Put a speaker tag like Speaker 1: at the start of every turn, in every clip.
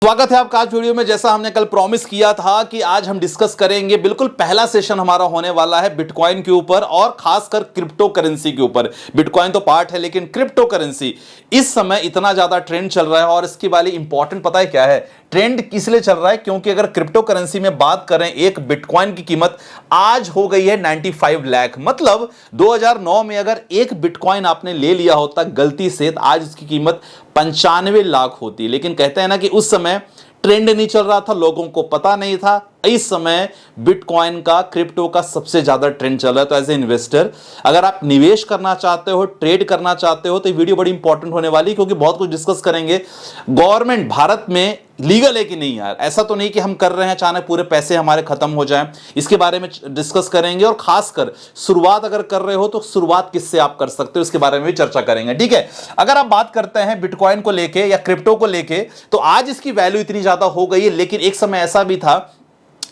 Speaker 1: स्वागत है आपका आज वीडियो में। जैसा हमने कल प्रॉमिस किया था कि आज हम डिस्कस करेंगे, बिल्कुल पहला सेशन हमारा होने वाला है बिटकॉइन के ऊपर और खासकर क्रिप्टो करेंसी के ऊपर। बिटकॉइन तो पार्ट है लेकिन क्रिप्टो करेंसी इस समय इतना ज्यादा ट्रेंड चल रहा है और इसकी वाली इंपॉर्टेंट पता है क्या है? ट्रेंड इसलिए चल रहा है क्योंकि अगर क्रिप्टो करेंसी में बात करें, एक बिटकॉइन की कीमत आज हो गई है 95 लाख। मतलब 2009 में अगर एक बिटकॉइन आपने ले लिया होता गलती से, तो आज उसकी कीमत 95 लाख होती। लेकिन कहते हैं ना कि उस समय ट्रेंड नहीं चल रहा था, लोगों को पता नहीं था। इस समय बिटकॉइन का, क्रिप्टो का सबसे ज्यादा ट्रेंड चल रहा है। तो एज ए इन्वेस्टर अगर आप निवेश करना चाहते हो, ट्रेड करना चाहते हो, तो ये वीडियो बड़ी इंपॉर्टेंट होने वाली, क्योंकि बहुत कुछ डिस्कस करेंगे। गवर्नमेंट भारत में लीगल है कि नहीं यार, ऐसा तो नहीं कि हम कर रहे हैं अचानक पूरे पैसे हमारे खत्म हो जाएं, इसके बारे में डिस्कस करेंगे। और खासकर शुरुआत अगर कर रहे हो तो शुरुआत किससे आप कर सकते हो, इसके बारे में भी चर्चा करेंगे। ठीक है, अगर आप बात करते हैं बिटकॉइन को लेके या क्रिप्टो को लेके, तो आज इसकी वैल्यू इतनी ज्यादा हो गई है। लेकिन एक समय ऐसा भी था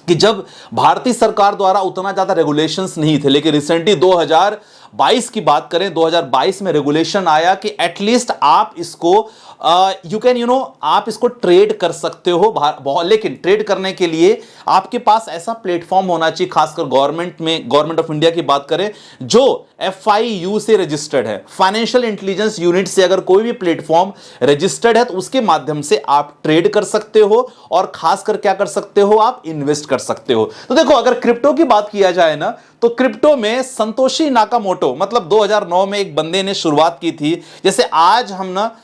Speaker 1: कि जब भारतीय सरकार द्वारा उतना ज्यादा रेगुलेशंस नहीं थे, लेकिन रिसेंटली 2022 की बात करें, 2022 में रेगुलेशन आया कि एटलीस्ट आप इसको आप इसको ट्रेड कर सकते हो। लेकिन ट्रेड करने के लिए आपके पास ऐसा प्लेटफॉर्म होना चाहिए, खासकर गवर्नमेंट ऑफ इंडिया की बात करें, जो FIU से रजिस्टर्ड है, फाइनेंशियल इंटेलिजेंस यूनिट से अगर कोई भी प्लेटफॉर्म रजिस्टर्ड है तो उसके माध्यम से आप ट्रेड कर सकते हो और खासकर क्या कर सकते हो, आप इन्वेस्ट कर सकते हो। तो देखो, अगर क्रिप्टो की बात किया जाए ना, तो क्रिप्टो में संतोषी नाकामोटो, मतलब 2009 में एक बंदे ने शुरुआत की थी। जैसे आज हम ना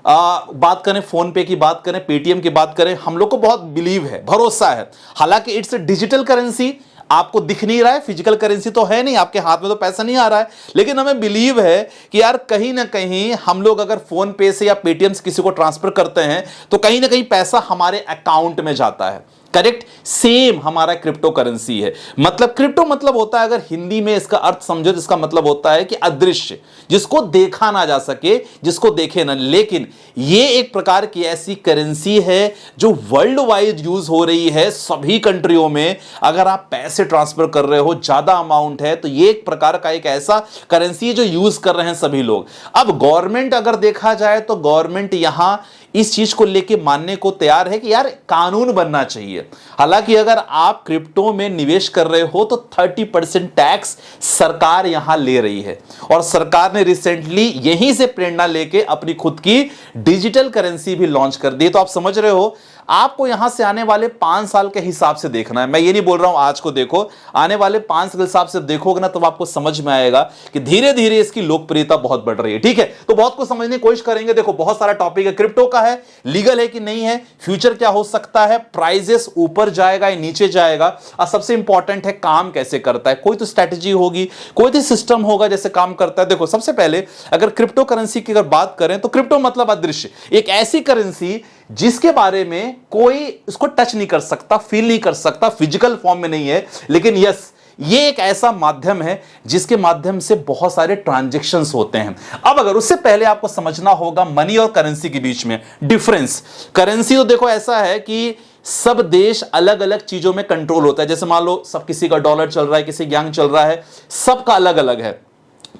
Speaker 1: बात करें, फोन पे की बात करें, पेटीएम की बात करें, हम लोग को बहुत बिलीव है, भरोसा है। हालांकि इट्स डिजिटल करेंसी, आपको दिख नहीं रहा है, फिजिकल करेंसी तो है नहीं, आपके हाथ में तो पैसा नहीं आ रहा है, लेकिन हमें बिलीव है कि यार कहीं ना कहीं हम लोग अगर फोन पे से या पेटीएम से किसी को ट्रांसफर करते हैं तो कहीं ना कहीं पैसा हमारे अकाउंट में जाता है। करेक्ट, सेम हमारा क्रिप्टो करेंसी है। मतलब क्रिप्टो मतलब होता है, अगर हिंदी में इसका अर्थ समझो तो इसका मतलब होता है कि अदृश्य, जिसको देखा ना जा सके, जिसको देखे ना। लेकिन ये एक प्रकार की ऐसी करेंसी है जो वर्ल्ड वाइड यूज हो रही है, सभी कंट्रियों में। अगर आप पैसे ट्रांसफर कर रहे हो, ज्यादा अमाउंट है, तो ये एक प्रकार का एक ऐसा करेंसी है जो यूज कर रहे हैं सभी लोग। अब गवर्नमेंट अगर देखा जाए तो गवर्नमेंट यहां इस चीज को लेके मानने को तैयार है कि यार कानून बनना चाहिए। हालांकि अगर आप क्रिप्टो में निवेश कर रहे हो तो 30% टैक्स सरकार यहां ले रही है, और सरकार ने रिसेंटली यहीं से प्रेरणा लेके अपनी खुद की डिजिटल करेंसी भी लॉन्च कर दी। तो आप समझ रहे हो, आपको यहां से आने वाले 5 साल के हिसाब से देखना है। मैं ये नहीं बोल रहा हूं आज को देखो, आने वाले 5 साल के हिसाब से देखोगे ना, तो आपको समझ में आएगा कि धीरे धीरे इसकी लोकप्रियता बहुत बढ़ रही है। ठीक है, तो बहुत कुछ समझने की कोशिश करेंगे। देखो, बहुत सारा टॉपिक है, क्रिप्टो का है, लीगल है कि नहीं है, फ्यूचर क्या हो सकता है, प्राइजेस ऊपर जाएगा या नीचे जाएगा, और सबसे इंपॉर्टेंट है काम कैसे करता है। कोई तो स्ट्रैटेजी होगी, कोई तो सिस्टम होगा जैसे काम करता है। देखो, सबसे पहले अगर क्रिप्टो करेंसी की अगर बात करें तो क्रिप्टो मतलब अदृश्य, एक ऐसी करेंसी जिसके बारे में कोई इसको टच नहीं कर सकता, फील नहीं कर सकता, फिजिकल फॉर्म में नहीं है। लेकिन यस, ये एक ऐसा माध्यम है जिसके माध्यम से बहुत सारे ट्रांजैक्शंस होते हैं। अब अगर उससे पहले आपको समझना होगा मनी और करेंसी के बीच में डिफरेंस। करेंसी तो देखो ऐसा है कि सब देश अलग अलग चीजों में कंट्रोल होता है। जैसे मान लो सब, किसी का डॉलर चल रहा है, किसी यांग चल रहा है, सबका अलग अलग है,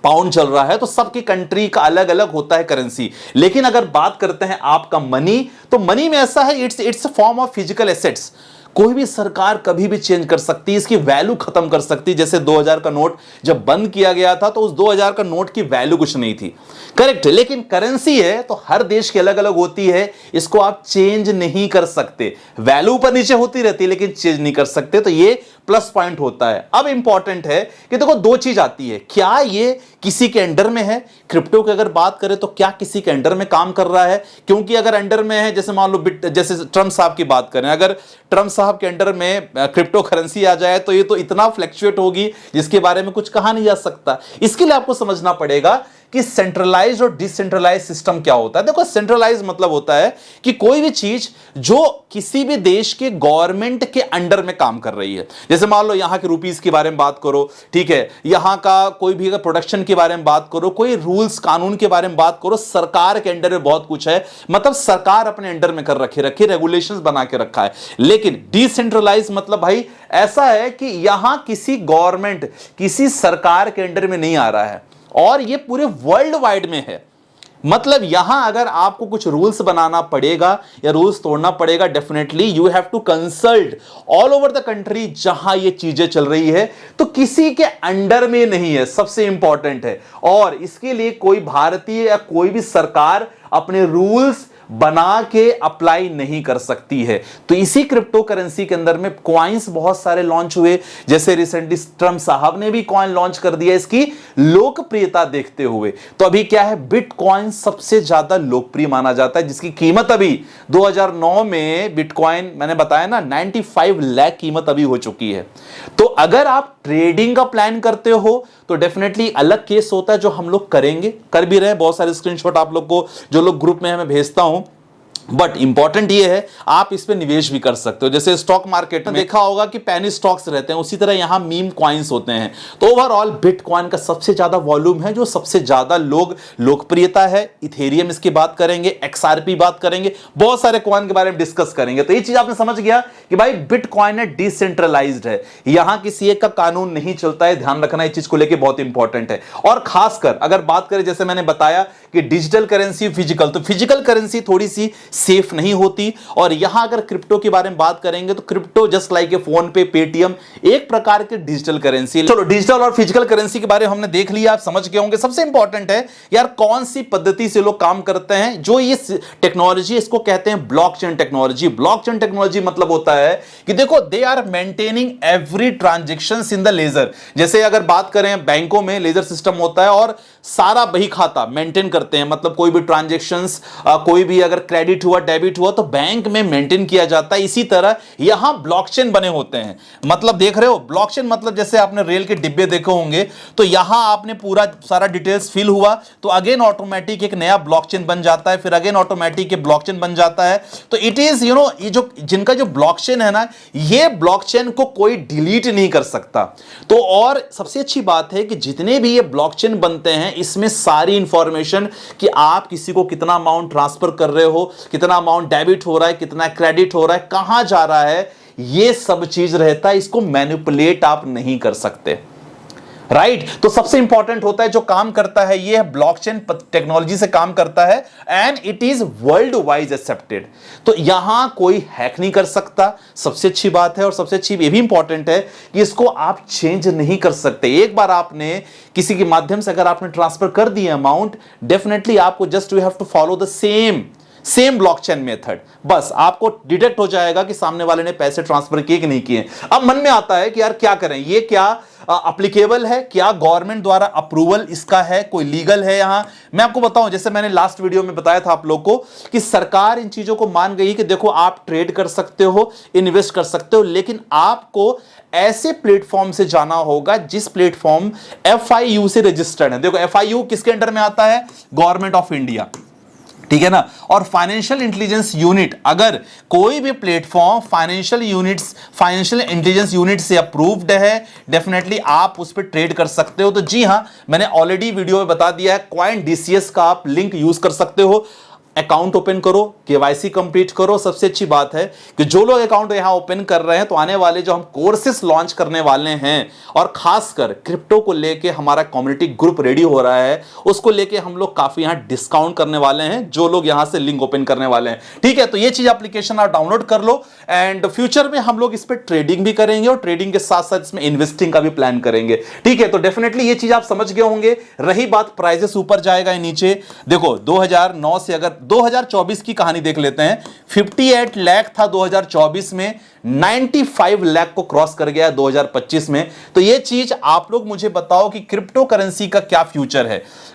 Speaker 1: पाउंड चल रहा है, तो सबकी कंट्री का अलग अलग होता है करेंसी। लेकिन अगर बात करते हैं आपका मनी, तो मनी में ऐसा है, it's form of physical assets. कोई भी सरकार कभी भी चेंज कर सकती है, इसकी वैल्यू खत्म कर सकती है। जैसे 2000 का नोट जब बंद किया गया था तो उस 2000 का नोट की वैल्यू कुछ नहीं थी। करेक्ट, लेकिन करेंसी है तो हर देश की अलग अलग होती है, इसको आप चेंज नहीं कर सकते। वैल्यू ऊपर नीचे होती रहती है लेकिन चेंज नहीं कर सकते, तो ये प्लस पॉइंट होता है। अब इंपॉर्टेंट है कि देखो, दो चीज आती है, क्या ये किसी के अंडर में है। क्रिप्टो की अगर बात करें तो क्या किसी के अंडर में काम कर रहा है? क्योंकि अगर अंडर में है, जैसे मान लो जैसे ट्रम्प साहब की बात करें, अगर ट्रम्प साहब के अंडर में क्रिप्टो करेंसी आ जाए तो ये तो इतना फ्लैक्चुएट होगी जिसके बारे में कुछ कहा नहीं जा सकता। इसके लिए आपको समझना पड़ेगा कि सेंट्रलाइज और डिसेंट्रलाइज सिस्टम क्या होता है। देखो, सेंट्रलाइज मतलब होता है कि कोई भी चीज जो किसी भी देश के गवर्नमेंट के अंडर में काम कर रही है। जैसे मान लो यहां के रुपीस के बारे में बात करो, ठीक है, यहां का कोई भी अगर प्रोडक्शन के बारे में बात करो, कोई रूल्स कानून के बारे में बात करो, सरकार के अंडर में बहुत कुछ है। मतलब सरकार अपने अंडर में कर रखी रेगुलेशंस बना के रखा है। लेकिन डिसेंट्रलाइज मतलब भाई ऐसा है कि यहां किसी गवर्नमेंट, किसी सरकार के अंडर में नहीं आ रहा है, और ये पूरे वर्ल्ड वाइड में है। मतलब यहां अगर आपको कुछ रूल्स बनाना पड़ेगा या रूल्स तोड़ना पड़ेगा, definitely you have to consult all over the country जहां ये चीजें चल रही है, तो किसी के अंडर में नहीं है, सबसे इंपॉर्टेंट है। और इसके लिए कोई भारतीय या कोई भी सरकार अपने रूल्स बना के अप्लाई नहीं कर सकती है। तो इसी क्रिप्टो करेंसी के अंदर में कॉइन्स बहुत सारे लॉन्च हुए, जैसे रिसेंटली ट्रम्प साहब ने भी कॉइन लॉन्च कर दिया इसकी लोकप्रियता देखते हुए। तो अभी क्या है, बिटकॉइन सबसे ज्यादा लोकप्रिय माना जाता है, जिसकी कीमत अभी 2009 में बिटकॉइन मैंने बताया ना 95 लाख कीमत अभी हो चुकी है। तो अगर आप ट्रेडिंग का प्लान करते हो तो डेफिनेटली अलग केस होता है, जो हम लोग करेंगे, कर भी रहे हैं। बहुत सारे स्क्रीनशॉट आप लोग को जो लोग ग्रुप में मैं भेजता हूं, बट इंपॉर्टेंट ये है आप इस पे निवेश भी कर सकते हो। जैसे स्टॉक मार्केट में देखा होगा कि पेनी स्टॉक्स रहते हैं, उसी तरह यहां मीम कॉइन्स होते हैं। तो ओवरऑल बिटकॉइन का सबसे ज्यादा वॉल्यूम है, जो सबसे ज्यादा लोकप्रियता है। इथेरियम इसकी बात करेंगे, एक्सआरपी बात करेंगे, बहुत सारे कॉइन के बारे में डिस्कस करेंगे। तो ये चीज आपने समझ गया कि भाई बिटकॉइन है डिसेंट्रलाइज्ड है, यहां किसी एक का कानून नहीं चलता है। ध्यान रखना इस चीज को लेकर बहुत इंपॉर्टेंट है। और खासकर अगर बात करें, जैसे मैंने बताया कि डिजिटल करेंसी फिजिकल, तो फिजिकल करेंसी थोड़ी सी सेफ नहीं होती। और यहां अगर क्रिप्टो के बारे में बात करेंगे तो crypto just like a phone पे, पेटीएम, एक प्रकार के डिजिटल करेंसी। चलो डिजिटल और फिजिकल करेंसी के बारे में हमने देख लिया, आप समझ गए होंगे। सबसे इंपॉर्टेंट है यार कौन सी पद्धति से लोग काम करते हैं। जो ये टेक्नोलॉजी, इसको कहते हैं ब्लॉकचेन टेक्नोलॉजी। ब्लॉकचेन टेक्नोलॉजी मतलब होता है कि देखो they are maintaining every transaction in the ledger. जैसे अगर बात करें बैंकों में लेजर सिस्टम होता है और सारा बही खाता मेंटेन करते हैं, मतलब कोई भी ट्रांजेक्शंस, कोई भी अगर क्रेडिट हुआ, डेबिट हुआ तो बैंक में मेंटेन किया जाता है। इसी तरह यहां ब्लॉकचेन बने होते हैं। मतलब देख रहे हो ब्लॉकचेन मतलब जैसे आपने रेल के डिब्बे देखे होंगे, तो यहां आपने पूरा सारा डिटेल्स फिल हुआ तो अगेन ऑटोमेटिक एक नया ब्लॉकचेन बन जाता है, फिर अगेन ऑटोमेटिक एक ब्लॉकचेन बन जाता है। तो इट इज ये जो जिनका जो ब्लॉकचेन है ना, ये ब्लॉकचेन को कोई डिलीट नहीं कर सकता। तो और सबसे अच्छी बात है कि जितने भी ये ब्लॉकचेन बनते हैं इसमें सारी इंफॉर्मेशन कि आप किसी को कितना अमाउंट ट्रांसफर कर रहे हो, कितना अमाउंट डेबिट हो रहा है, कितना क्रेडिट हो रहा है, कहां जा रहा है, ये सब चीज रहता है। इसको मैनिपुलेट आप नहीं कर सकते, राइट। तो सबसे इंपॉर्टेंट होता है जो काम करता है ये ब्लॉकचेन टेक्नोलॉजी से काम करता है and it is world wide accepted. तो यहां कोई हैक नहीं कर सकता, सबसे अच्छी बात है। और सबसे अच्छी ये भी इंपॉर्टेंट है कि इसको आप चेंज नहीं कर सकते। एक बार आपने किसी के माध्यम से अगर आपने ट्रांसफर कर दिया अमाउंट, डेफिनेटली आपको just you have to follow the same blockchain method. बस आपको डिटेक्ट हो जाएगा कि सामने वाले ने पैसे ट्रांसफर किए कि नहीं किए। अब मन में आता है कि यार क्या करें, ये क्या एप्लीकेबल है, क्या गवर्नमेंट द्वारा अप्रूवल इसका है, कोई लीगल है। यहां मैं आपको बताऊं, जैसे मैंने लास्ट वीडियो में बताया था आप लोग को कि सरकार इन चीजों को मान गई कि देखो आप ट्रेड कर सकते हो, इन्वेस्ट कर सकते हो, लेकिन आपको ऐसे प्लेटफॉर्म से जाना होगा जिस प्लेटफॉर्म FIU से रजिस्टर्ड है। देखो FIU किसके अंडर में आता है, गवर्नमेंट ऑफ इंडिया, ठीक है ना। और फाइनेंशियल इंटेलिजेंस यूनिट, अगर कोई भी प्लेटफॉर्म फाइनेंशियल इंटेलिजेंस यूनिट से अप्रूव्ड है, डेफिनेटली आप उस पर ट्रेड कर सकते हो। तो जी हां, मैंने ऑलरेडी वीडियो में बता दिया है, कॉइन DCS का आप लिंक यूज कर सकते हो। अकाउंट ओपन करो, KYC कंप्लीट करो। सबसे अच्छी बात है कि जो लोग अकाउंट यहां ओपन कर रहे हैं, तो आने वाले जो हम कोर्सेस लॉन्च करने वाले हैं और खासकर क्रिप्टो को लेके हमारा कम्युनिटी ग्रुप रेडी हो रहा है, उसको लेके हम लोग काफी यहां डिस्काउंट करने वाले हैं जो लोग यहां से लिंक ओपन करने वाले हैं, ठीक है। तो ये चीज एप्लीकेशन आप डाउनलोड कर लो एंड फ्यूचर में हम लोग इस पर ट्रेडिंग भी करेंगे और ट्रेडिंग के साथ साथ इसमें इन्वेस्टिंग का भी प्लान करेंगे, ठीक है। तो डेफिनेटली ये चीज आप समझ गए होंगे। रही बात प्राइजेस ऊपर जाएगा या नीचे, देखो 2009 से अगर 2024 की कहानी देख लेते हैं, 58 लाख था 2024 में, 95 लाख को क्रॉस कर गया 2025 में। तो ये चीज आप लोग मुझे बताओ कि क्रिप्टो करेंसी का क्या फ्यूचर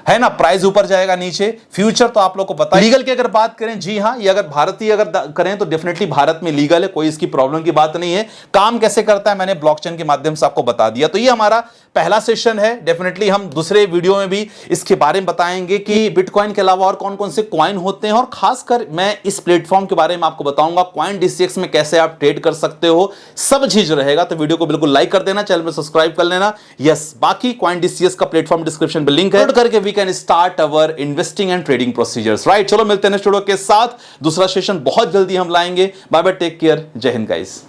Speaker 1: है ना। प्राइस ऊपर जाएगा नीचे, फ्यूचर तो आप लोग को पता है। लीगल की अगर बात करें, जी हां, ये अगर भारतीय अगर करें तो डेफिनेटली भारत में लीगल है, कोई इसकी प्रॉब्लम की बात नहीं है। काम कैसे करता है मैंने ब्लॉकचेन के माध्यम से आपको बता दिया। तो ये हमारा पहला सेशन है। डेफिनेटली हम दूसरे वीडियो में भी इसके बारे में बताएंगे कि बिटकॉइन के अलावा और कौन कौन से कॉइन होते हैं, और खासकर मैं इस प्लेटफॉर्म के बारे में आपको बताऊंगा कॉइन DCX में कैसे आप ट्रेड कर सकते हो, सब चीज रहेगा। तो वीडियो को बिल्कुल लाइक कर देना, चैनल में सब्सक्राइब कर लेना। यस, बाकी कॉइन DCX का प्लेटफॉर्म डिस्क्रिप्शन में लिंक है, करके we can start our investing and trading procedures, right. चलो मिलते हैं नेक्स्ट वीडियो के साथ, दूसरा सेशन बहुत जल्दी हम लाएंगे। बाय बाय, टेक केयर, जय हिंद गाइस।